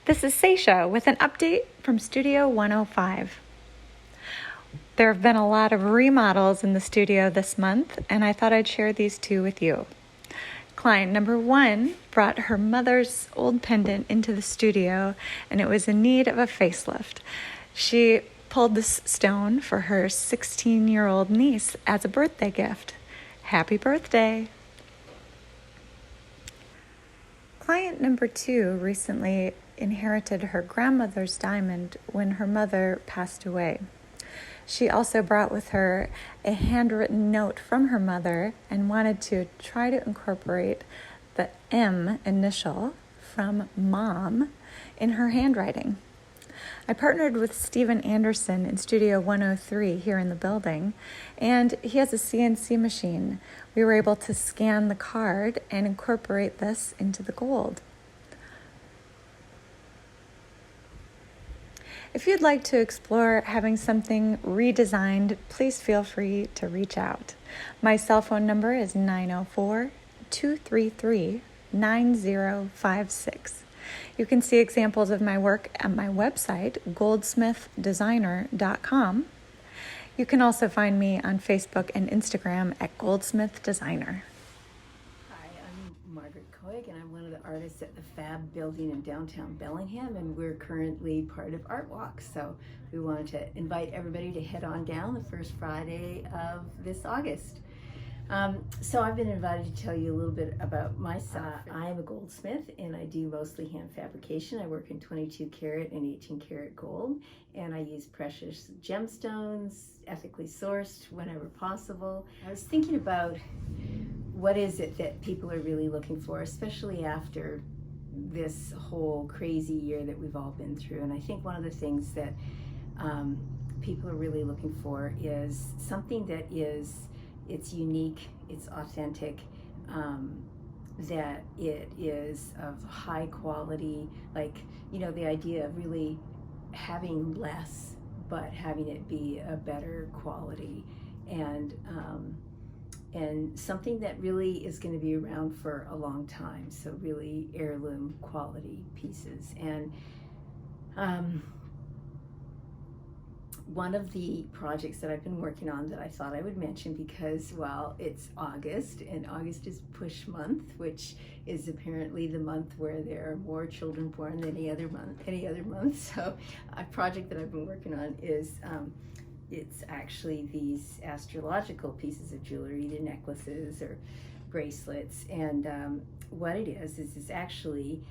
This is Sacha with an update from Studio 105. There have been a lot of remodels in the studio this month, and I thought I'd share these two with you. Client number 1 brought her mother's old pendant into the studio, and it was in need of a facelift. She pulled this stone for her 16-year-old niece as a birthday gift. Happy birthday! Client number 2 recently inherited her grandmother's diamond when her mother passed away. She also brought with her a handwritten note from her mother and wanted to try to incorporate the M initial from Mom in her handwriting. I partnered with Stephen Anderson in Studio 103 here in the building, and he has a CNC machine. We were able to scan the card and incorporate this into the gold. If you'd like to explore having something redesigned, please feel free to reach out. My cell phone number is 904-233-9056. You can see examples of my work at my website, goldsmithdesigner.com. You can also find me on Facebook and Instagram at Goldsmith Designer. Hi, I'm Margaret Cowhig, and I'm one of the artists at the Fab building in downtown Bellingham, and we're currently part of Art Walk. So we wanted to invite everybody to head on down the first Friday of this August. So I've been invited to tell you a little bit about myself. I am a goldsmith, and I do mostly hand fabrication. I work in 22 karat and 18 karat gold, and I use precious gemstones, ethically sourced whenever possible. I was thinking about what is it that people are really looking for, especially after this whole crazy year that we've all been through. And I think one of the things that people are really looking for is something that it's unique, it's authentic, that it is of high quality, like, you know, the idea of really having less, but having it be a better quality, and something that really is going to be around for a long time. So really heirloom quality pieces. And one of the projects that I've been working on that I thought I would mention, because, well, it's August, and August is Push Month, which is apparently the month where there are more children born than any other month. So a project that I've been working on is it's actually these astrological pieces of jewelry, either necklaces or bracelets, and what it is it's actually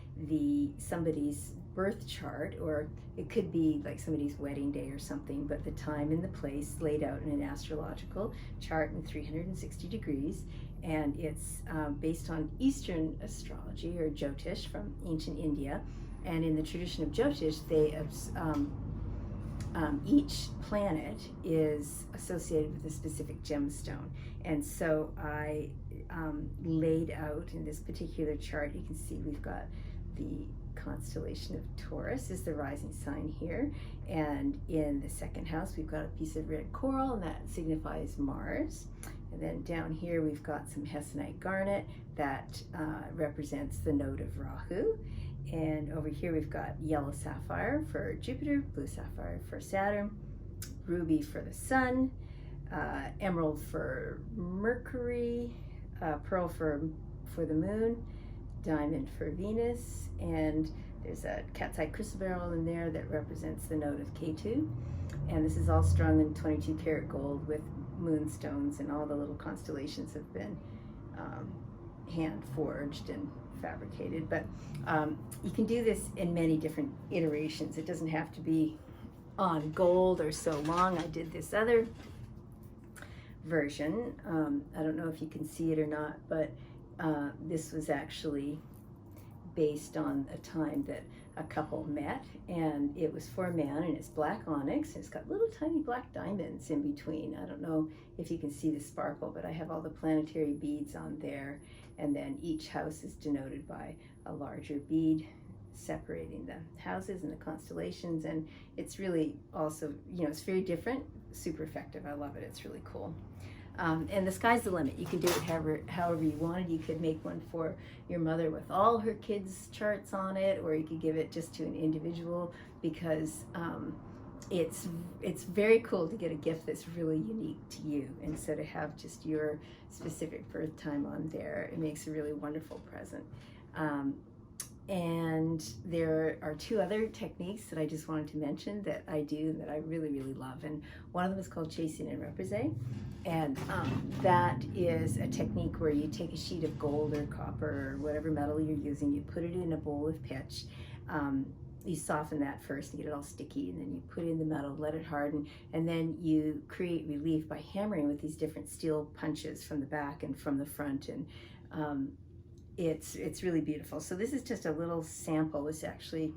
somebody's birth chart, or it could be like somebody's wedding day or something, but the time and the place laid out in an astrological chart in 360 degrees, and it's based on Eastern astrology, or Jyotish, from ancient India. And in the tradition of Jyotish, each planet is associated with a specific gemstone. And so I laid out in this particular chart, you can see we've got the constellation of Taurus is the rising sign here, and in the second house we've got a piece of red coral, and that signifies Mars. And then down here we've got some hessonite garnet that represents the node of Rahu. And over here we've got yellow sapphire for Jupiter, blue sapphire for Saturn, ruby for the Sun, emerald for Mercury, pearl for the Moon, diamond for Venus, and there's a cat's eye crystal beryl in there that represents the node of Ketu. And this is all strung in 22 karat gold with moonstones, and all the little constellations have been hand forged and fabricated. But you can do this in many different iterations. It doesn't have to be on gold or so long. I did this other version. I don't know if you can see it or not, but this was actually based on a time that a couple met, and it was for a man, and it's black onyx, and it's got little tiny black diamonds in between. I don't know if you can see the sparkle, but I have all the planetary beads on there, and then each house is denoted by a larger bead separating the houses and the constellations. And it's really also, you know, it's very different, super effective. I love it. It's really cool. And the sky's the limit. You can do it however you wanted. You could make one for your mother with all her kids' charts on it, or you could give it just to an individual, because it's very cool to get a gift that's really unique to you, and so to have just your specific birth time on there, it makes a really wonderful present. And there are two other techniques that I just wanted to mention that I do and that I really, really love. And one of them is called chasing and repoussé. And that is a technique where you take a sheet of gold or copper or whatever metal you're using, you put it in a bowl of pitch. You soften that first and get it all sticky, and then you put in the metal, let it harden, and then you create relief by hammering with these different steel punches from the back and from the front. And it's really beautiful. So this is just a little sample. This actually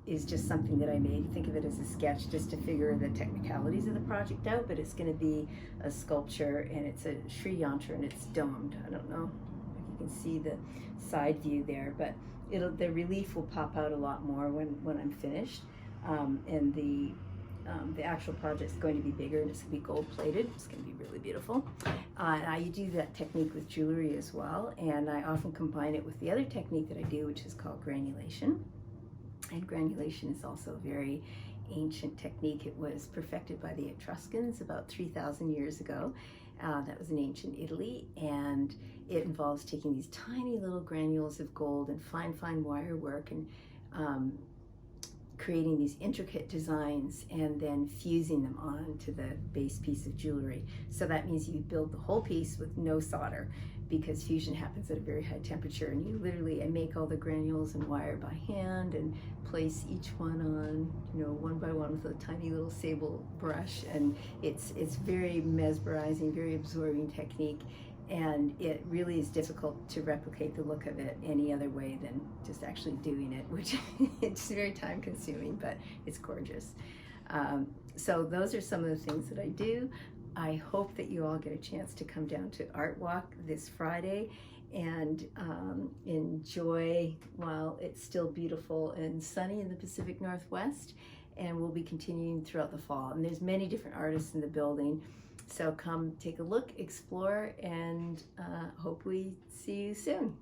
is just something that I made. Think of it as a sketch just to figure the technicalities of the project out, but it's going to be a sculpture, and it's a Sri Yantra, and it's domed. I don't know if you can see the side view there, but the relief will pop out a lot more when I'm finished. And the actual project is going to be bigger, and it's going to be gold plated. It's going to be really beautiful. And I do that technique with jewelry as well, and I often combine it with the other technique that I do, which is called granulation. And granulation is also a very ancient technique. It was perfected by the Etruscans about 3,000 years ago. That was in ancient Italy, and it involves taking these tiny little granules of gold and fine wire work, and creating these intricate designs and then fusing them onto the base piece of jewelry. So that means you build the whole piece with no solder, because fusion happens at a very high temperature, and you literally make all the granules and wire by hand and place each one on, one by one with a tiny little sable brush. And it's very mesmerizing, very absorbing technique. And it really is difficult to replicate the look of it any other way than just actually doing it, which it's very time consuming, but it's gorgeous. So those are some of the things that I do. I hope that you all get a chance to come down to Art Walk this Friday and enjoy while it's still beautiful and sunny in the Pacific Northwest. And we'll be continuing throughout the fall. And there's many different artists in the building. So come take a look, explore, and hope we see you soon.